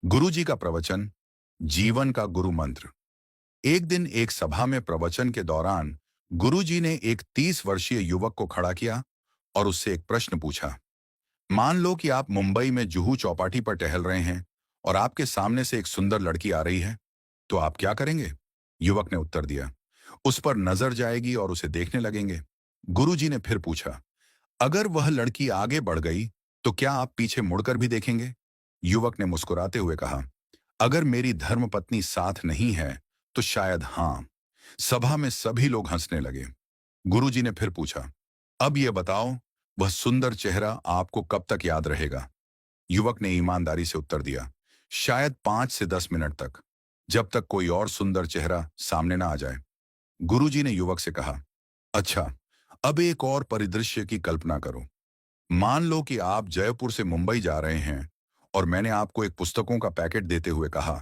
गुरुजी का प्रवचन, जीवन का गुरु मंत्र। एक दिन एक सभा में प्रवचन के दौरान गुरुजी ने एक 30 वर्षीय युवक को खड़ा किया और उससे एक प्रश्न पूछा। मान लो कि आप मुंबई में जुहू चौपाटी पर टहल रहे हैं और आपके सामने से एक सुंदर लड़की आ रही है, तो आप क्या करेंगे? युवक ने उत्तर दिया, उस पर नजर जाएगी और उसे देखने लगेंगे। गुरुजी ने फिर पूछा, अगर वह लड़की आगे बढ़ गई, तो क्या आप पीछे मुड़कर भी देखेंगे? युवक ने मुस्कुराते हुए कहा, अगर मेरी धर्मपत्नी साथ नहीं है, तो शायद हाँ। सभा में सभी लोग हंसने लगे। गुरुजी ने फिर पूछा, अब यह बताओ, वह सुंदर चेहरा आपको कब तक याद रहेगा? युवक ने ईमानदारी से उत्तर दिया, शायद 5 से 10 मिनट तक, जब तक कोई और सुंदर चेहरा सामने ना आ जाए। गुरुजी ने युवक से कहा, अच्छा, अब एक और परिदृश्य की कल्पना करो। मान लो कि आप जयपुर से मुंबई जा रहे हैं और मैंने आपको एक पुस्तकों का पैकेट देते हुए कहा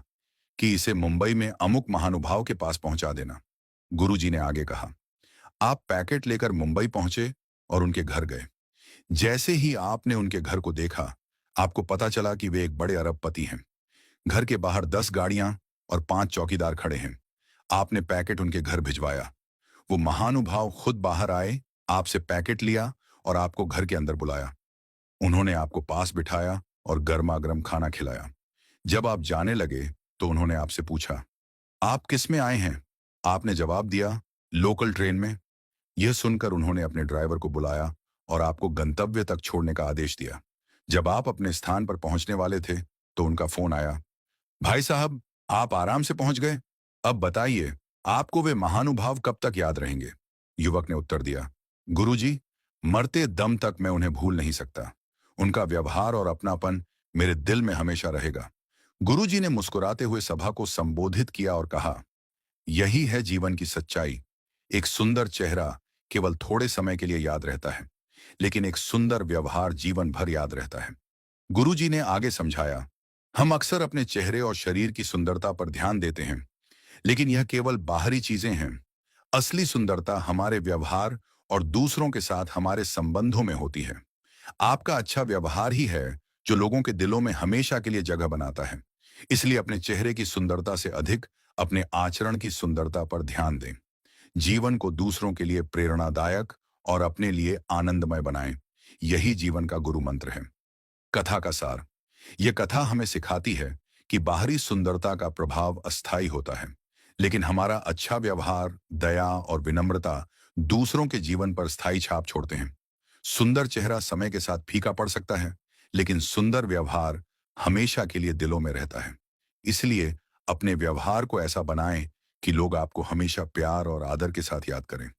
कि इसे मुंबई में अमुक महानुभाव के पास पहुंचा देना। गुरुजी ने आगे कहा, आप पैकेट लेकर मुंबई पहुंचे और उनके घर गए। जैसे ही आपने उनके घर को देखा, आपको पता चला कि वे एक बड़े अरबपति हैं। घर के बाहर 10 गाड़ियां और 5 चौकीदार खड़े हैं। आपने पैकेट उनके घर भिजवाया। वो महानुभाव खुद बाहर आए, आपसे पैकेट लिया और आपको घर के अंदर बुलाया। उन्होंने आपको पास बिठाया और गर्मा गर्म खाना खिलाया। जब आप जाने लगे, तो उन्होंने आपसे पूछा, आप किस में आए हैं? आपने जवाब दिया, लोकल ट्रेन में। यह सुनकर उन्होंने अपने ड्राइवर को बुलाया और आपको गंतव्य तक छोड़ने का आदेश दिया। जब आप अपने स्थान पर पहुंचने वाले थे, तो उनका फोन आया, भाई साहब, आप आराम से पहुंच गए। अब बताइए, आपको वे महानुभाव कब तक याद रहेंगे? युवक ने उत्तर दिया, गुरुजी, मरते दम तक मैं उन्हें भूल नहीं सकता। उनका व्यवहार और अपनापन मेरे दिल में हमेशा रहेगा। गुरुजी ने मुस्कुराते हुए सभा को संबोधित किया और कहा, यही है जीवन की सच्चाई। एक सुंदर चेहरा केवल थोड़े समय के लिए याद रहता है, लेकिन एक सुंदर व्यवहार जीवन भर याद रहता है। गुरुजी ने आगे समझाया, हम अक्सर अपने चेहरे और शरीर की सुंदरता पर ध्यान देते हैं, लेकिन यह केवल बाहरी चीजें हैं। असली सुंदरता हमारे व्यवहार और दूसरों के साथ हमारे संबंधों में होती है। आपका अच्छा व्यवहार ही है जो लोगों के दिलों में हमेशा के लिए जगह बनाता है। इसलिए अपने चेहरे की सुंदरता से अधिक अपने आचरण की सुंदरता पर ध्यान दें। जीवन को दूसरों के लिए प्रेरणादायक और अपने लिए आनंदमय बनाएं। यही जीवन का गुरु मंत्र है। कथा का सार। यह कथा हमें सिखाती है कि बाहरी सुंदरता का प्रभाव अस्थायी होता है, लेकिन हमारा अच्छा व्यवहार, दया और विनम्रता दूसरों के जीवन पर स्थायी छाप छोड़ते हैं। सुंदर चेहरा समय के साथ फीका पड़ सकता है, लेकिन सुंदर व्यवहार हमेशा के लिए दिलों में रहता है। इसलिए अपने व्यवहार को ऐसा बनाएं कि लोग आपको हमेशा प्यार और आदर के साथ याद करें।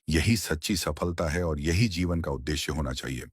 यही सच्ची सफलता है और यही जीवन का उद्देश्य होना चाहिए।